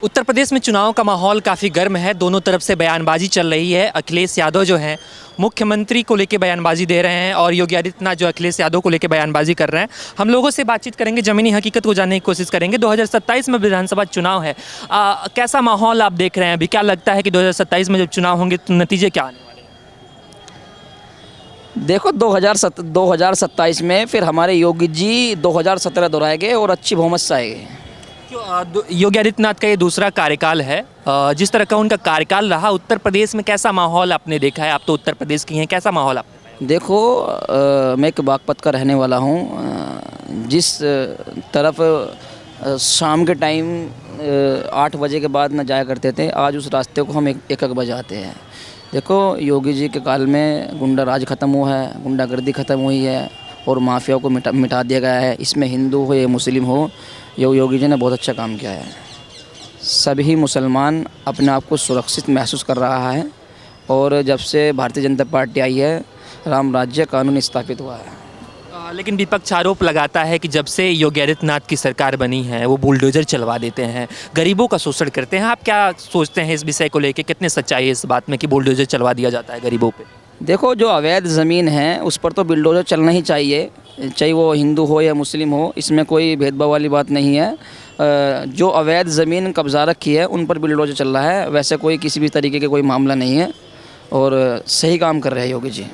उत्तर प्रदेश में चुनाव का माहौल काफ़ी गर्म है। दोनों तरफ से बयानबाजी चल रही है। अखिलेश यादव जो हैं मुख्यमंत्री को लेकर बयानबाजी दे रहे हैं और योगी आदित्यनाथ जो अखिलेश यादव को लेकर बयानबाजी कर रहे हैं। हम लोगों से बातचीत करेंगे, ज़मीनी हकीकत को जानने की कोशिश करेंगे। 2027 में विधानसभा चुनाव है, कैसा माहौल आप देख रहे हैं? अभी क्या लगता है कि 2027 में जब चुनाव होंगे तो नतीजे क्या आने वाले हैं? देखो 2027 में फिर हमारे योगी जी 2017 दोहराएंगे और अच्छी बहुमत से आएंगे। योगी आदित्यनाथ का ये दूसरा कार्यकाल है। जिस तरह का उनका कार्यकाल रहा, उत्तर प्रदेश में कैसा माहौल आपने देखा है? आप तो उत्तर प्रदेश की हैं, कैसा माहौल आपने? देखो मैं एक बागपत का रहने वाला हूँ। जिस तरफ शाम के टाइम 8 बजे के बाद न जाया करते थे, आज उस रास्ते को हम एक बजे आते हैं। देखो योगी जी के काल में गुंडा राज ख़त्म हुआ है, गुंडागर्दी ख़त्म हुई है और माफिया को मिटा दिया गया है। इसमें हिंदू हो या मुस्लिम हो, योगी जी ने बहुत अच्छा काम किया है। सभी मुसलमान अपने आप को सुरक्षित महसूस कर रहा है और जब से भारतीय जनता पार्टी आई है, राम राज्य कानून स्थापित हुआ है। लेकिन विपक्ष आरोप लगाता है कि जब से योगी आदित्यनाथ की सरकार बनी है वो बुलडोजर चलवा देते हैं, गरीबों का शोषण करते हैं। आप क्या सोचते हैं इस विषय को लेकर? कितने सच्चाई है इस बात में कि बुलडोजर चलवा दिया जाता है गरीबों पे? देखो जो अवैध ज़मीन है उस पर तो बुलडोजर चलना ही चाहिए, चाहे वो हिंदू हो या मुस्लिम हो। इसमें कोई भेदभाव वाली बात नहीं है। जो अवैध ज़मीन कब्जा रखी है उन पर बुलडोजर चल रहा है। वैसे कोई किसी भी तरीके का कोई मामला नहीं है और सही काम कर रहे हैं योगी जी।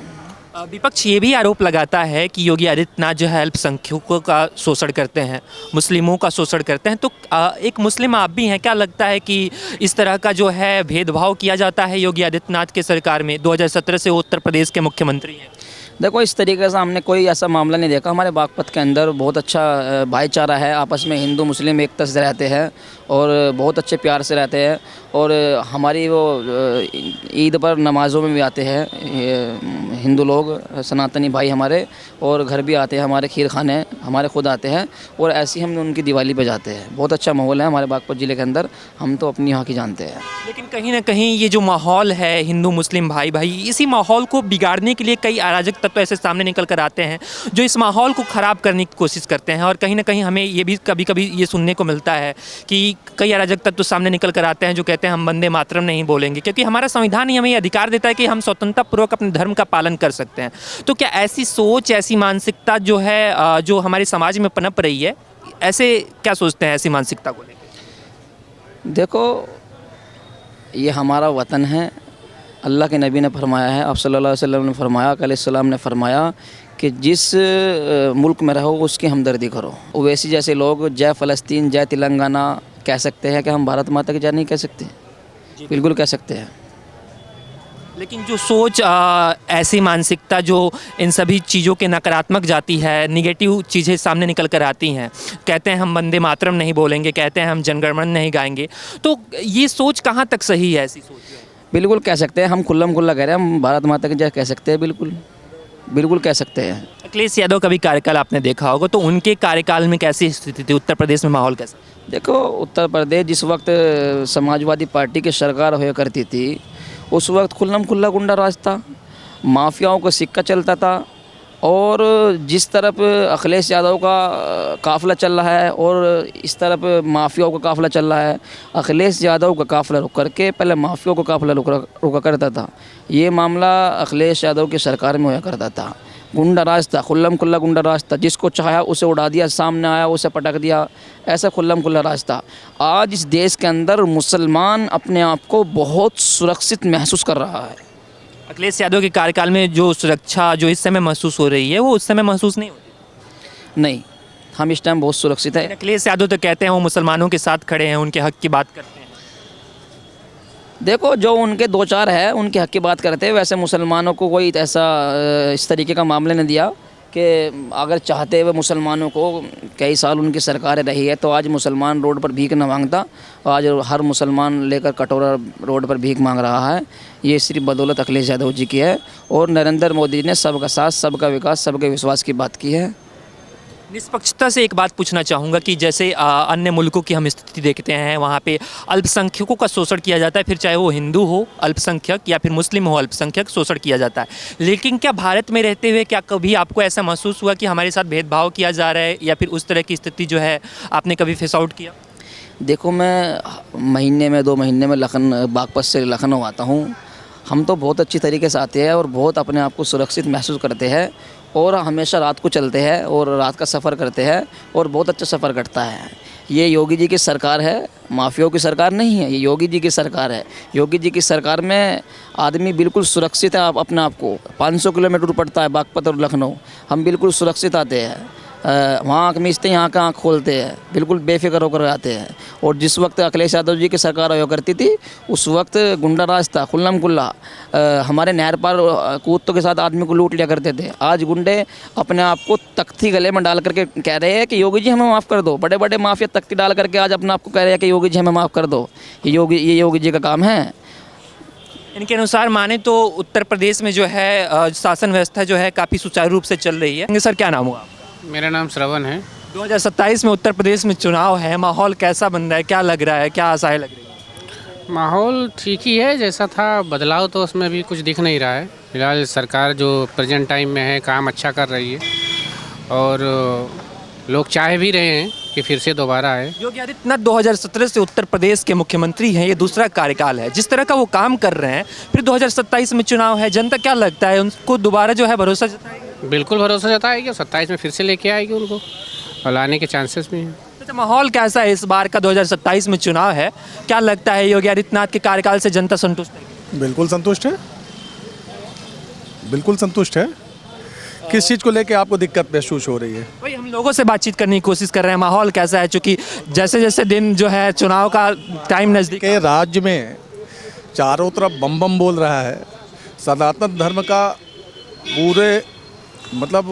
विपक्ष ये भी आरोप लगाता है कि योगी आदित्यनाथ जो है अल्पसंख्यकों का शोषण करते हैं, मुस्लिमों का शोषण करते हैं। तो एक मुस्लिम आप भी हैं, क्या लगता है कि इस तरह का जो है भेदभाव किया जाता है योगी आदित्यनाथ के सरकार में? 2017 से वो उत्तर प्रदेश के मुख्यमंत्री हैं। देखो इस तरीके से हमने कोई ऐसा मामला नहीं देखा। हमारे बागपत के अंदर बहुत अच्छा भाईचारा है, आपस में हिंदू मुस्लिम एकता से रहते हैं और बहुत अच्छे प्यार से रहते हैं। और हमारी वो ईद पर नमाज़ों में भी आते हैं हिंदू लोग, सनातनी भाई हमारे, और घर भी आते हैं हमारे, खीर खाने हमारे खुद आते हैं और ऐसे ही हम उनकी दिवाली पे जाते हैं। बहुत अच्छा माहौल है हमारे बागपत ज़िले के अंदर, हम तो अपनी यहाँ की जानते हैं। लेकिन कहीं ना कहीं ये जो माहौल है हिंदू मुस्लिम भाई भाई, इसी माहौल को बिगाड़ने के लिए कई अराजक तत्व ऐसे सामने निकल कर आते हैं जो इस माहौल को ख़राब करने की कोशिश करते हैं। और कहीं ना कहीं हमें ये भी कभी कभी ये सुनने को मिलता है कि कई अराजक तत्व सामने निकल कर आते हैं जो कहते हैं हम वंदे मातरम नहीं बोलेंगे, क्योंकि हमारा संविधान ही हमें ये अधिकार देता है कि हम स्वतंत्रतापूर्वक अपने धर्म का पालन कर सकते हैं। तो क्या ऐसी सोच, ऐसी मानसिकता जो है जो हमारे समाज में पनप रही है, ऐसे क्या सोचते हैं ऐसी मानसिकता को लेकर? देखो ये हमारा वतन है। अल्लाह के नबी ने फरमाया है, आप सल्लल्लाहु अलैहि वसल्लम ने फरमाया, अलैहिस्सलाम ने फरमाया कि जिस मुल्क में रहो उसकी हमदर्दी करो। ओवैसी जैसे लोग जय फ़लस्तीन, जय तेलंगाना कह सकते हैं कि हम भारत माता की जय नहीं कह सकते? बिल्कुल कह सकते हैं। लेकिन जो सोच, ऐसी मानसिकता जो इन सभी चीज़ों के नकारात्मक जाती है, निगेटिव चीज़ें सामने निकल कर आती हैं, कहते हैं हम वंदे मातरम नहीं बोलेंगे, कहते हैं हम जनगणमन नहीं गाएंगे, तो ये सोच कहाँ तक सही है? ऐसी सोच बिल्कुल कह सकते हैं, हम खुल्लम खुल्ला कह रहे हैं, हम भारत माता की जय कह सकते हैं। बिल्कुल बिल्कुल कह सकते हैं। अखिलेश यादव का भी कार्यकाल आपने देखा होगा, तो उनके कार्यकाल में कैसी स्थिति थी? उत्तर प्रदेश में माहौल कैसा? देखो उत्तर प्रदेश जिस वक्त समाजवादी पार्टी की सरकार होया करती थी उस वक्त खुल्लम खुल्ला गुंडा राज था, माफियाओं का सिक्का चलता था। और जिस तरफ अखिलेश यादव का काफ़िला चल रहा है और इस तरफ माफियाओं का काफ़िला चल रहा है, अखिलेश यादव का काफ़िला रुक करके पहले माफियाओं का काफ़िला रुका करता था। ये मामला अखिलेश यादव की सरकार में होया करता था। गुंडा राज था, खुल्लम खुल्ला गुंडा राज था, जिसको चाहा उसे उड़ा दिया, सामने आया उसे पटक दिया, ऐसा खुल्लम खुल्ला राज था। आज इस देश के अंदर मुसलमान अपने आप को बहुत सुरक्षित महसूस कर रहा है। अखिलेश यादव के कार्यकाल में जो सुरक्षा जो इस समय महसूस हो रही है वो उस समय महसूस नहीं होती? नहीं, हम इस टाइम बहुत सुरक्षित है। अखिलेश यादव तो कहते हैं वो मुसलमानों के साथ खड़े हैं, उनके हक की बात करते हैं। देखो जो उनके दो चार है उनके हक की बात करते हैं, वैसे मुसलमानों को कोई ऐसा इस तरीके का मामला नहीं दिया कि अगर चाहते हुए मुसलमानों को, कई साल उनकी सरकार रही है तो आज मुसलमान रोड पर भीख न मांगता। आज हर मुसलमान लेकर कटोरा रोड पर भीख मांग रहा है। ये सिर्फ बदौलत अखिलेश यादव जी की है और नरेंद्र मोदी ने सबका साथ, सबका विकास, सबके विश्वास की बात की है। निष्पक्षता से एक बात पूछना चाहूँगा कि जैसे अन्य मुल्कों की हम स्थिति देखते हैं, वहाँ पे अल्पसंख्यकों का शोषण किया जाता है, फिर चाहे वो हिंदू हो अल्पसंख्यक या फिर मुस्लिम हो अल्पसंख्यक, शोषण किया जाता है। लेकिन क्या भारत में रहते हुए क्या कभी आपको ऐसा महसूस हुआ कि हमारे साथ भेदभाव किया जा रहा है या फिर उस तरह की स्थिति जो है आपने कभी फेस आउट किया? देखो, मैं महीने में 2 महीने में बागपत से लखनऊ आता हूँ। हम तो बहुत अच्छी तरीके से आते हैं और बहुत अपने आप को सुरक्षित महसूस करते हैं और हमेशा रात को चलते हैं और रात का सफ़र करते हैं और बहुत अच्छा सफ़र कटता है। ये योगी जी की सरकार है, माफियाओं की सरकार नहीं है, ये योगी जी की सरकार है। योगी जी की सरकार में आदमी बिल्कुल सुरक्षित है। आप अपने आप को 500 किलोमीटर पड़ता है बागपत और लखनऊ, हम बिल्कुल सुरक्षित आते हैं। वहाँ आँख मीचते हैं, यहाँ का आँख खोलते हैं, बिल्कुल बेफिक्र होकर आते हैं। और जिस वक्त अखिलेश यादव जी की सरकार हुआ करती थी उस वक्त गुंडा राज था खुल्लम खुल्ला। हमारे नहर पर कुत्तों के साथ आदमी को लूट लिया करते थे। आज गुंडे अपने आप को तख्ती गले में डाल करके कह रहे हैं कि योगी जी हमें माफ़ कर दो। बड़े बड़े माफिया तख्ती डाल करके आज अपने आप को कह रहे हैं कि योगी जी हमें माफ़ कर दो। ये योगी जी का काम है। इनके अनुसार माने तो उत्तर प्रदेश में जो है शासन व्यवस्था जो है काफ़ी सुचारू रूप से चल रही है। सर, क्या नाम हुआ? मेरा नाम श्रवण है। 2027 में उत्तर प्रदेश में चुनाव है, माहौल कैसा बन रहा है, क्या लग रहा है, क्या आशाएं लग रही है? माहौल ठीक ही है, जैसा था। बदलाव तो उसमें भी कुछ दिख नहीं रहा है। फिलहाल सरकार जो प्रेजेंट टाइम में है काम अच्छा कर रही है और लोग चाह भी रहे हैं कि फिर से दोबारा आए। योगी आदित्यनाथ 2017 से उत्तर प्रदेश के मुख्यमंत्री हैं, ये दूसरा कार्यकाल है। जिस तरह का वो काम कर रहे हैं, फिर 2027 में चुनाव है, जनता क्या लगता है उनको दोबारा जो है भरोसा जताएगी? बिल्कुल भरोसा जताएगी और 27 में फिर से लेके आएगी उनको और लाने के चांसेस भी हैं। अच्छा, माहौल कैसा है इस बार का? 2027 में चुनाव है, क्या लगता है योगी आदित्यनाथ के कार्यकाल से जनता संतुष्ट है? बिल्कुल संतुष्ट है, बिल्कुल संतुष्ट है। किस चीज़ को लेके आपको दिक्कत महसूस हो रही है? भाई, हम लोगों से बातचीत करने की कोशिश कर रहे हैं, माहौल कैसा है? चूँकि जैसे जैसे दिन जो है चुनाव का टाइम नज़दीक के राज्य में चारों तरफ बम बम बोल रहा है। सनातन धर्म का पूरे मतलब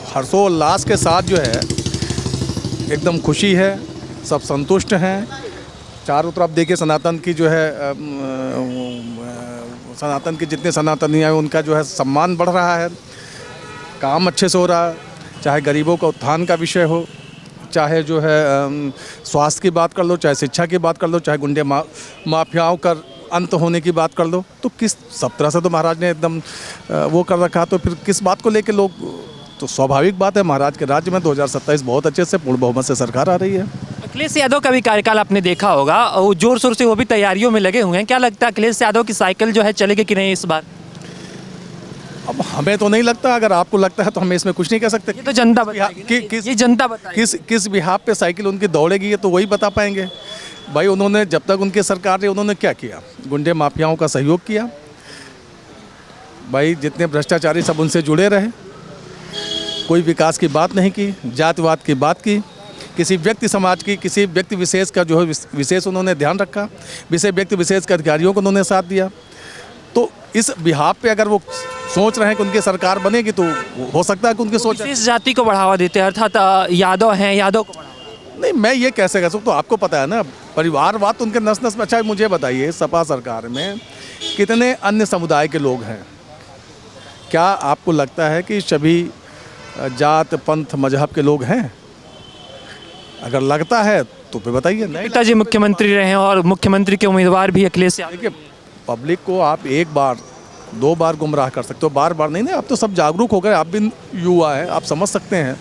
हर्षोल्लास के साथ जो है एकदम खुशी है, सब संतुष्ट हैं। चारों तरफ देखिए सनातन की जो है सनातन के जितने सनातनी हैं उनका जो है सम्मान बढ़ रहा है, काम अच्छे से हो रहा है। चाहे गरीबों का उत्थान का विषय हो, चाहे जो है स्वास्थ्य की बात कर लो, चाहे शिक्षा की बात कर लो, चाहे गुंडे माफियाओं का अंत होने की बात कर लो, तो किस सब तरह से तो महाराज ने एकदम वो कर रखा। तो फिर किस बात को लेके लोग, तो स्वाभाविक बात है महाराज के राज्य में 2027 बहुत अच्छे से पूर्ण बहुमत से सरकार आ रही है। अखिलेश यादव का भी कार्यकाल आपने देखा होगा, और जोर शोर से वो भी तैयारियों में लगे हुए हैं। क्या लगता है अखिलेश यादव की साइकिल जो है चलेगी कि नहीं इस बार? अब हमें तो नहीं लगता, अगर आपको लगता है तो हम इसमें कुछ नहीं कह सकते। ये तो जनता बताएगी, ये जनता बताएगी। किस बिहाफ पे साइकिल उनकी दौड़ेगी ये तो वही बता पाएंगे। भाई, उन्होंने जब तक उनकी सरकार रही उन्होंने क्या किया? गुंडे माफियाओं का सहयोग किया। भाई, जितने भ्रष्टाचारी सब उनसे जुड़े रहे, कोई विकास की बात नहीं की, जातिवाद की बात की, किसी व्यक्ति समाज की, किसी व्यक्ति विशेष का जो है विशेष उन्होंने ध्यान रखा, व्यक्ति विशेष के अधिकारियों को उन्होंने साथ दिया। तो इस बिहाफ पे अगर वो सोच रहे हैं कि उनकी सरकार बनेगी तो हो सकता है कि उनकी सोच इस जाति को बढ़ावा देते हैं, अर्थात यादव हैं, यादव को बढ़ावा। नहीं, मैं ये कैसे कह सकता हूँ? तो आपको पता है ना, परिवारवाद तो उनके नस नस में। अच्छा, मुझे बताइए, सपा सरकार में कितने अन्य समुदाय के लोग हैं? क्या आपको लगता है कि सभी जात पंथ मजहब के लोग हैं? अगर लगता है तो फिर बताइए। नहीं, पिताजी मुख्यमंत्री रहे हैं और मुख्यमंत्री के उम्मीदवार भी अखिलेश यादव। देखिए, पब्लिक को आप एक बार 2 बार गुमराह कर सकते हो, बार बार नहीं। अब तो सब जागरूक हो गए, आप भी युवा हैं, आप समझ सकते हैं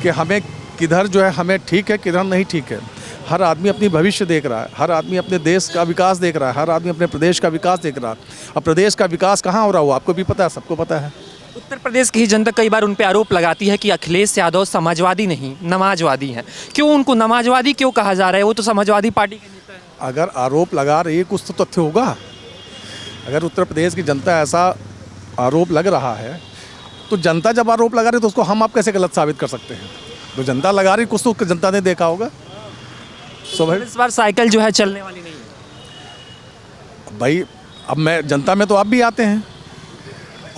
कि हमें किधर जो है हमें ठीक है, किधर नहीं ठीक है। हर आदमी अपनी भविष्य देख रहा है, हर आदमी अपने देश का विकास देख रहा है, हर आदमी अपने प्रदेश का विकास देख रहा है। अब प्रदेश का विकास कहाँ हो रहा हो आपको भी पता है, सबको पता है। उत्तर प्रदेश की ही जनता कई बार उन पे आरोप लगाती है कि अखिलेश यादव समाजवादी नहीं, नमाजवादी हैं। क्यों उनको नमाजवादी क्यों कहा जा रहा है? वो तो समाजवादी पार्टी के नेता हैं। अगर आरोप लगा रही है, कुछ तो तथ्य होगा। अगर उत्तर प्रदेश की जनता ऐसा आरोप लग रहा है, तो जनता जब आरोप लगा रही है तो उसको हम आप कैसे गलत साबित कर सकते हैं? तो जनता लगा रही, कुछ तो जनता ने देखा होगा। इस बार साइकिल जो है चलने वाली नहीं है। भाई, अब मैं जनता में तो आप भी आते हैं,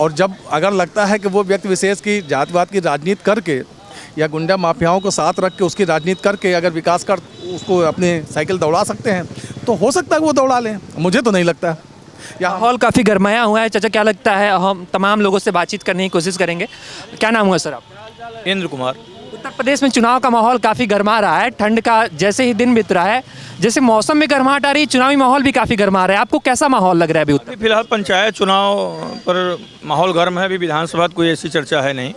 और जब अगर लगता है कि वो व्यक्ति विशेष की जातिवाद की राजनीति करके या गुंडा माफियाओं को साथ रख के उसकी राजनीति करके अगर विकास कर उसको अपने साइकिल दौड़ा सकते हैं तो हो सकता है कि वो दौड़ा लें। मुझे तो नहीं लगता। माहौल काफ़ी गरमाया हुआ है। चाचा, क्या लगता है? हम तमाम लोगों से बातचीत करने की कोशिश करेंगे। क्या नाम हुआ सर आप? इंद्र कुमार। उत्तर प्रदेश में चुनाव का माहौल काफ़ी गर्मा रहा है। ठंड का जैसे ही दिन बीत रहा है, जैसे मौसम में गर्माहट आ रही है, चुनावी माहौल भी काफ़ी गर्मा रहा है। आपको कैसा माहौल लग रहा है अभी उत्तर? फिलहाल पंचायत चुनाव पर माहौल गर्म है। अभी विधानसभा कोई ऐसी चर्चा है नहीं,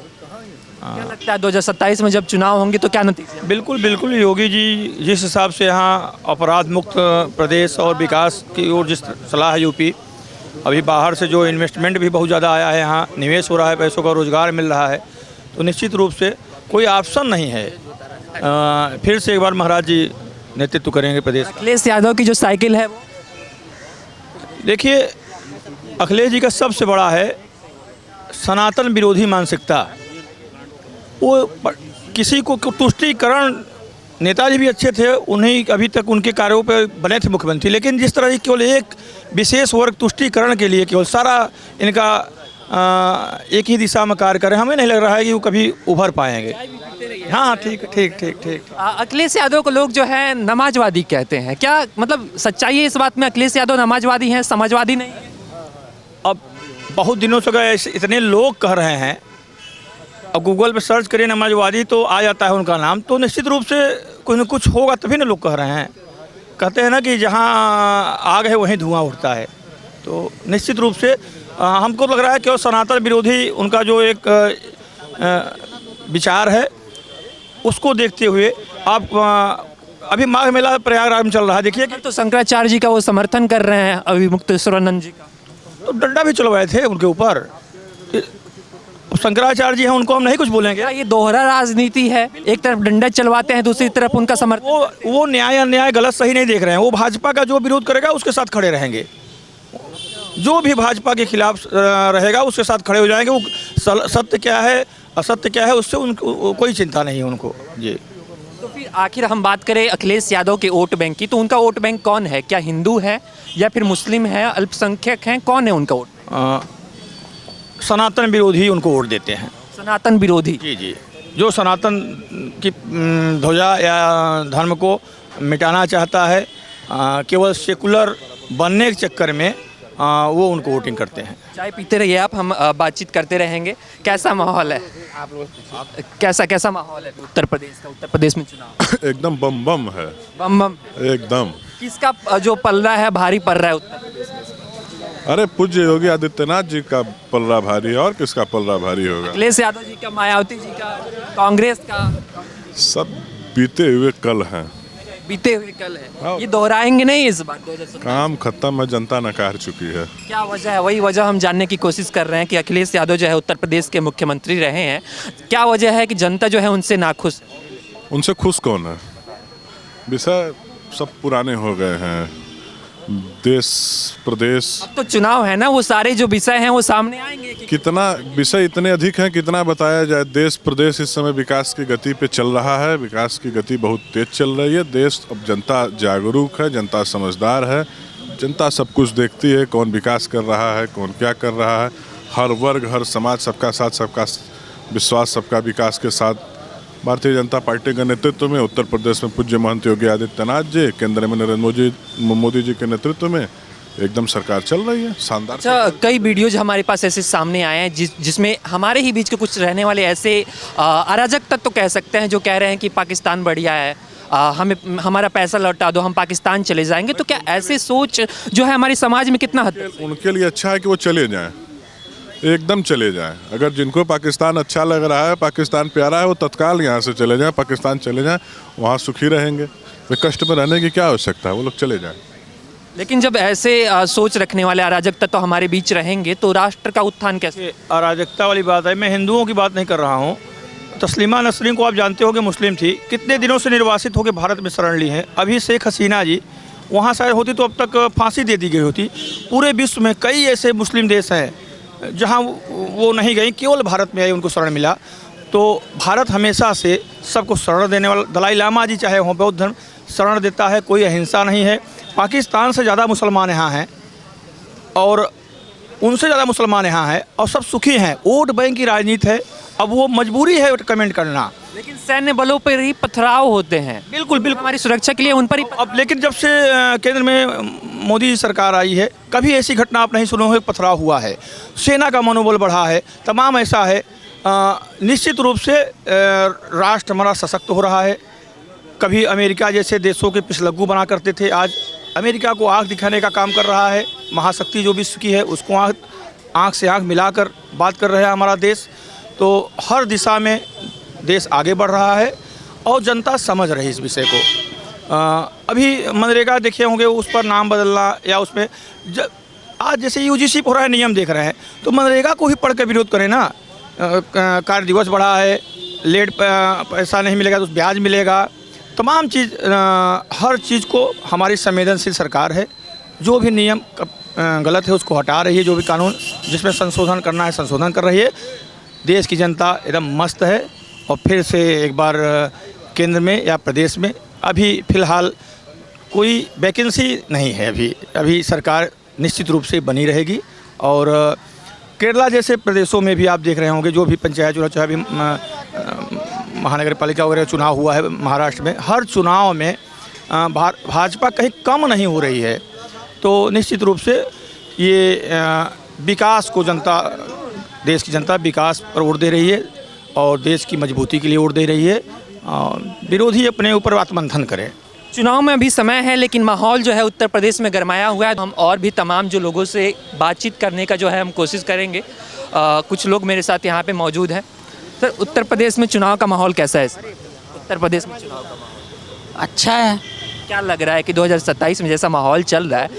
क्या लगता है 2027 में जब चुनाव होंगे तो क्या नतीजे? बिल्कुल बिल्कुल, योगी जी जिस हिसाब से यहाँ अपराध मुक्त प्रदेश और विकास की ओर जिस सलाह है यूपी, अभी बाहर से जो इन्वेस्टमेंट भी बहुत ज़्यादा आया है, यहाँ निवेश हो रहा है, पैसों का रोज़गार मिल रहा है, तो निश्चित रूप से कोई ऑप्शन नहीं है। फिर से एक बार महाराज जी नेतृत्व करेंगे प्रदेश। अखिलेश यादव की जो साइकिल है वो देखिए, अखिलेश जी का सबसे बड़ा है सनातन विरोधी मानसिकता। वो किसी को तुष्टीकरण, नेताजी भी अच्छे थे, उन्हीं अभी तक उनके कार्यों पर बने थे मुख्यमंत्री, लेकिन जिस तरह की केवल एक विशेष वर्ग तुष्टीकरण के लिए केवल सारा इनका एक ही दिशा में कार्य करें, हमें नहीं लग रहा है कि वो कभी उभर पाएंगे। हाँ, ठीक ठीक ठीक ठीक। अखिलेश यादव को लोग जो है नमाजवादी कहते हैं, क्या मतलब सच्चाई है इस बात में? अखिलेश यादव नमाजवादी हैं, समाजवादी नहीं है? अब बहुत दिनों से ऐसे इतने लोग कह रहे हैं, अब गूगल पे सर्च करिए नमाजवादी तो आ जाता है उनका नाम, तो निश्चित रूप से कुछ न कुछ होगा तभी ना लोग कह रहे हैं। कहते हैं ना कि जहाँ आग है वहीं धुआं उठता है, तो निश्चित रूप से हमको लग रहा है कि वो सनातन विरोधी उनका जो एक विचार है, उसको देखते हुए आप अभी माघ मेला प्रयागराज में चल रहा है, देखिए कि तो शंकराचार्य जी का वो समर्थन कर रहे हैं अभिमुक्तेश्वरानंद जी का, तो डंडा भी चलवाए थे उनके ऊपर। शंकराचार्य जी हैं, उनको हम नहीं कुछ बोलेंगे। क्या ये दोहरा राजनीति है? एक तरफ डंडा चलवाते हैं, दूसरी तरफ उनका समर्थन। वो न्याय अन्याय गलत सही नहीं देख रहे हैं। वो भाजपा का जो विरोध करेगा उसके साथ खड़े रहेंगे, जो भी भाजपा के खिलाफ रहेगा उसके साथ खड़े हो जाएंगे। वो सत्य क्या है असत्य क्या है उससे उनको कोई चिंता नहीं है उनको जी। तो फिर आखिर हम बात करें अखिलेश यादव के वोट बैंक की, तो उनका वोट बैंक कौन है? क्या हिंदू है या फिर मुस्लिम है, अल्पसंख्यक हैं, कौन है उनका वोट? सनातन विरोधी उनको वोट देते हैं। सनातन विरोधी? जी जी, जो सनातन की ध्वजा या धर्म को मिटाना चाहता है, केवल सेकुलर बनने के चक्कर में वो उनको वोटिंग करते हैं। चाय पीते रहिए आप, हम बातचीत करते रहेंगे। कैसा माहौल है? कैसा माहौल है उत्तर प्रदेश का? उत्तर प्रदेश में चुनाव एकदम बम बम है, बम बम। एकदम। किसका जो पल्ला है भारी पड़ रहा है उत्तर प्रदेश में? अरे पूज्य योगी आदित्यनाथ जी का पलड़ा भारी है, और किसका पलड़ा भारी होगा? अखिलेश यादव जी का, मायावती जी का, कांग्रेस का? सब बीते हुए कल हैं, बीते हुए कल है। ये दोहराएंगे नहीं इस बार? 2017 काम खत्म है, जनता नकार चुकी है। क्या वजह है? वही वजह हम जानने की कोशिश कर रहे हैं कि अखिलेश यादव जो है उत्तर प्रदेश के मुख्यमंत्री रहे हैं, क्या वजह है कि जनता जो है उनसे नाखुश? उनसे खुश कौन है? विषय सब पुराने हो गए हैं, देश प्रदेश। अब तो चुनाव है ना, वो सारे जो विषय हैं वो सामने आएंगे कि कितना विषय इतने अधिक हैं, कितना बताया जाए। देश प्रदेश इस समय विकास की गति पे चल रहा है, विकास की गति बहुत तेज चल रही है। देश अब जनता जागरूक है, जनता समझदार है, जनता सब कुछ देखती है, कौन विकास कर रहा है, कौन क्या कर रहा है। हर वर्ग, हर समाज, सबका साथ, सबका विश्वास, सबका विकास के साथ भारतीय जनता पार्टी के नेतृत्व में उत्तर प्रदेश में पूज्य महंत योगी आदित्यनाथ जी, केंद्र में नरेंद्र मोदी जी के नेतृत्व में एकदम सरकार चल रही है, शानदार। अच्छा, कई वीडियोज हमारे पास ऐसे सामने आए हैं जिसमें हमारे ही बीच के कुछ रहने वाले ऐसे अराजक तत्व तो कह सकते हैं जो कह रहे हैं कि पाकिस्तान बढ़िया है, हमें हमारा पैसा लौटा दो, हम पाकिस्तान चले जाएंगे। तो क्या ऐसे सोच जो है हमारे समाज में कितना हद? उनके लिए अच्छा है कि वो चले जाएं, एकदम चले जाएं। अगर जिनको पाकिस्तान अच्छा लग रहा है, पाकिस्तान प्यारा है, वो तत्काल यहाँ से चले जाएं, पाकिस्तान चले जाएं, वहाँ सुखी रहेंगे। वे कष्ट में रहने की क्या आवश्यकता है, वो लोग चले जाएं। लेकिन जब ऐसे सोच रखने वाले अराजक तत्व तो हमारे बीच रहेंगे तो राष्ट्र का उत्थान कैसे? अराजकता वाली बात है, मैं हिंदुओं की बात नहीं कर रहा हूँ। तस्लीमा नसरीन को आप जानते हो कि मुस्लिम थी, कितने दिनों से निर्वासित होकर भारत में शरण ली हैं। अभी शेख हसीना जी वहाँ शायद होती तो अब तक फांसी दे दी गई होती। पूरे विश्व में कई ऐसे मुस्लिम देश हैं जहाँ वो नहीं गई, केवल भारत में आई, उनको शरण मिला। तो भारत हमेशा से सबको शरण देने वाला, दलाई लामा जी चाहे हों, बौद्ध धर्म शरण देता है, कोई अहिंसा नहीं है। पाकिस्तान से ज़्यादा मुसलमान यहाँ हैं और उनसे ज़्यादा मुसलमान यहाँ हैं और सब सुखी हैं। वोट बैंक की राजनीति है, अब वो मजबूरी है कमेंट करना। लेकिन सैन्य बलों पर ही पथराव होते हैं। बिल्कुल बिल्कुल, हमारी सुरक्षा के लिए उन पर ही। अब लेकिन जब से केंद्र में मोदी सरकार आई है, कभी ऐसी घटना आप नहीं सुने हो, पथराव हुआ है, सेना का मनोबल बढ़ा है, तमाम ऐसा है। निश्चित रूप से राष्ट्र हमारा सशक्त हो रहा है। कभी अमेरिका जैसे देशों के पिछलग्गू बना करते थे, आज अमेरिका को आँख दिखाने का काम कर रहा है। महाशक्ति जो विश्व की है उसको आँख से आँख मिलाकर बात कर रहा है हमारा देश। तो हर दिशा में देश आगे बढ़ रहा है और जनता समझ रही है इस विषय को। अभी मनरेगा देखे होंगे, उस पर नाम बदलना या उसमें आज जैसे यूजीसी हो रहा है, नियम देख रहे हैं, तो मनरेगा को ही पढ़ कर विरोध करें ना। कार्य दिवस बढ़ा है, लेट पैसा नहीं मिलेगा तो ब्याज मिलेगा, तमाम चीज़, हर चीज़ को हमारी संवेदनशील सरकार है। जो भी नियम गलत है उसको हटा रही है, जो भी कानून जिसमें संशोधन करना है संशोधन कर रही है। देश की जनता एकदम मस्त है और फिर से एक बार केंद्र में या प्रदेश में अभी फ़िलहाल कोई वैकेंसी नहीं है। अभी सरकार निश्चित रूप से बनी रहेगी। और केरला जैसे प्रदेशों में भी आप देख रहे होंगे, जो भी पंचायत चुनाव, चाहे अभी महानगर पालिका वगैरह चुनाव हुआ है महाराष्ट्र में, हर चुनाव में भाजपा कहीं कम नहीं हो रही है। तो निश्चित रूप से ये विकास को देश की जनता विकास पर वोट दे रही है और देश की मजबूती के लिए वोट दे रही है। विरोधी अपने ऊपर आत्ममंथन करें। चुनाव में अभी समय है, लेकिन माहौल जो है उत्तर प्रदेश में गरमाया हुआ है। हम और भी तमाम जो लोगों से बातचीत करने का जो है हम कोशिश करेंगे। कुछ लोग मेरे साथ यहाँ पे मौजूद हैं। सर, उत्तर प्रदेश में चुनाव का माहौल कैसा है? उत्तर प्रदेश में चुनाव का माहौल अच्छा है। क्या लग रहा है कि 2027 में जैसा माहौल चल रहा है,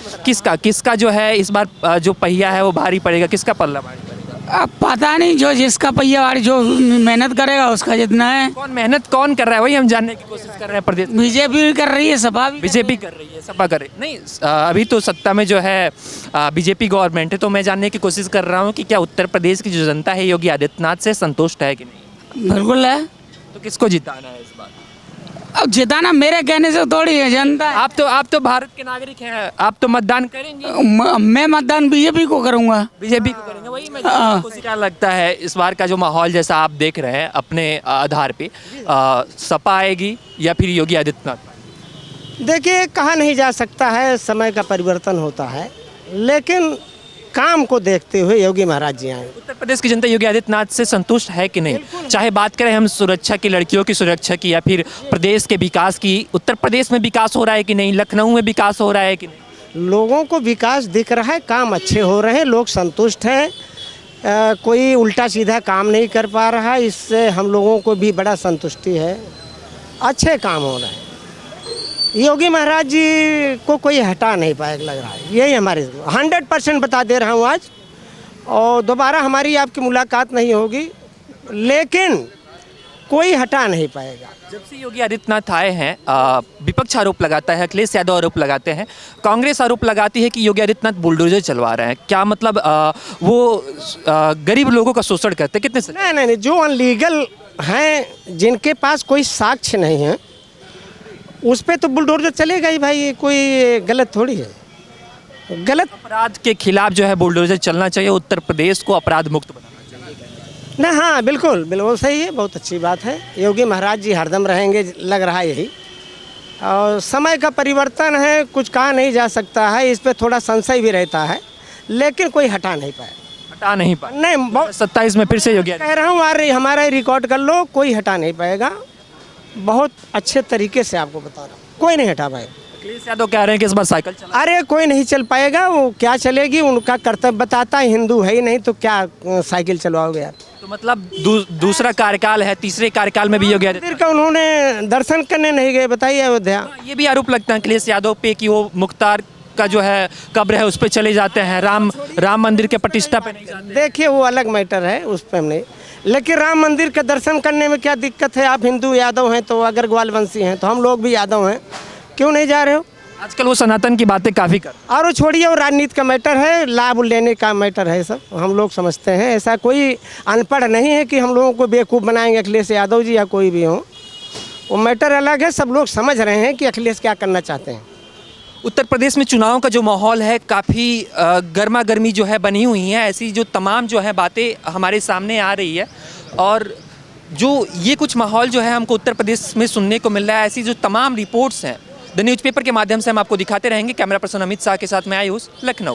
किसका जो है इस बार जो पहिया है वो भारी पड़ेगा, किसका पल्ला भारी पड़ेगा? अब पता नहीं, जो जिसका पहिया वाली जो मेहनत करेगा उसका जितना है। कौन कर रहा है, वही हम जानने की कोशिश कर रहे हैं। प्रदेश बीजेपी भी कर रही है, सपा भी बीजेपी कर रही है, सपा कर रही नहीं। अभी तो सत्ता में जो है बीजेपी गवर्नमेंट है, तो मैं जानने की कोशिश कर रहा हूँ कि क्या उत्तर प्रदेश की जो जनता है योगी आदित्यनाथ से संतुष्ट है कि नहीं? बिल्कुल है। तो किसको जिताना है इस बार? अब जिताना मेरे कहने से थोड़ी है जनता। आप तो भारत के नागरिक हैं, आप तो मतदान करेंगे। मैं मतदान बीजेपी को करूंगा। बीजेपी को करेंगे, वही मैं जानने की कोशिश। क्या लगता है इस बार का जो माहौल जैसा आप देख रहे हैं अपने आधार पे, सपा आएगी या फिर योगी आदित्यनाथ? देखिए, कहा नहीं जा सकता है, समय का परिवर्तन होता है, लेकिन काम को देखते हुए योगी महाराज जी आए। उत्तर प्रदेश की जनता योगी आदित्यनाथ से संतुष्ट है कि नहीं? चाहे बात करें हम सुरक्षा की, लड़कियों की सुरक्षा की, या फिर प्रदेश के विकास की। उत्तर प्रदेश में विकास हो रहा है कि नहीं? लखनऊ में विकास हो रहा है कि नहीं? लोगों को विकास दिख रहा है, काम अच्छे हो रहे हैं, लोग संतुष्ट हैं। कोई उल्टा सीधा काम नहीं कर पा रहा, इससे हम लोगों को भी बड़ा संतुष्टि है। अच्छे काम हो रहे हैं। योगी महाराज जी को कोई हटा नहीं पाएगा, लग रहा है। यही हमारे 100% बता दे रहा हूँ आज, और दोबारा हमारी आपकी मुलाकात नहीं होगी, लेकिन कोई हटा नहीं पाएगा। जब से योगी आदित्यनाथ आए हैं, विपक्ष आरोप लगाता है, अखिलेश यादव आरोप लगाते हैं, कांग्रेस आरोप लगाती है कि योगी आदित्यनाथ बुलडोजर चलवा रहे हैं। क्या मतलब वो गरीब लोगों का शोषण करते हैं? कितने से? नहीं, जो अनलीगल हैं, जिनके पास कोई साक्ष्य नहीं है, उस पे तो बुलडोजर चलेगा ही भाई। कोई गलत थोड़ी है। गलत अपराध के खिलाफ जो है बुलडोजर चलना चाहिए, उत्तर प्रदेश को अपराध मुक्त बनाना चाहिए ना। हाँ, बिल्कुल सही है, बहुत अच्छी बात है। योगी महाराज जी हरदम रहेंगे, लग रहा है यही। और समय का परिवर्तन है, कुछ कहा नहीं जा सकता है, इस पे थोड़ा संशय भी रहता है, लेकिन कोई हटा नहीं पाए। नहीं, बहुत 27 में फिर से योगी कह रहा हूँ, हमारा रिकॉर्ड कर लो, कोई हटा नहीं पाएगा। बहुत अच्छे तरीके से आपको बता रहा हूँ, कोई नहीं हटा पाएगा। अखिलेश यादव कह रहे हैं कि इस बार साइकिल चला। अरे कोई नहीं चल पाएगा, वो क्या चलेगी, उनका कर्तव्य बताता है। हिंदू है ही नहीं तो क्या साइकिल चलवाओगे आप? तो मतलब दूसरा कार्यकाल है, तीसरे कार्यकाल में भी योगी मंदिर का उन्होंने दर्शन करने नहीं गए, बताइए अयोध्या। ये भी आरोप लगता है अखिलेश यादव पे कि वो मुख्तार का जो है कब्र है उस पर चले जाते हैं, राम मंदिर के प्रतिष्ठा पे नहीं जाते। देखिए, वो अलग मैटर है, उस पर हम नहीं, लेकिन राम मंदिर का दर्शन करने में क्या दिक्कत है? आप हिंदू यादव हैं, तो अगर ग्वालवंशी हैं तो हम लोग भी यादव हैं, क्यों नहीं जा रहे हो? आजकल वो सनातन की बातें काफ़ी कर, और वो छोड़िए, वो राजनीति का मैटर है, लाभ लेने का मैटर है, सब हम लोग समझते हैं। ऐसा कोई अनपढ़ नहीं है कि हम लोगों को बेवकूफ़ बनाएंगे अखिलेश यादव जी या कोई भी हो। वो मैटर अलग है, सब लोग समझ रहे हैं कि अखिलेश क्या करना चाहते हैं। उत्तर प्रदेश में चुनाव का जो माहौल है काफ़ी गर्मा गर्मी जो है बनी हुई है। ऐसी जो तमाम जो है बातें हमारे सामने आ रही है, और जो ये कुछ माहौल जो है हमको उत्तर प्रदेश में सुनने को मिल रहा है। ऐसी जो तमाम रिपोर्ट्स हैं द न्यूज़पेपर के माध्यम से हम आपको दिखाते रहेंगे। कैमरा पर्सन अमित शाह के साथ मैं आयुष, लखनऊ।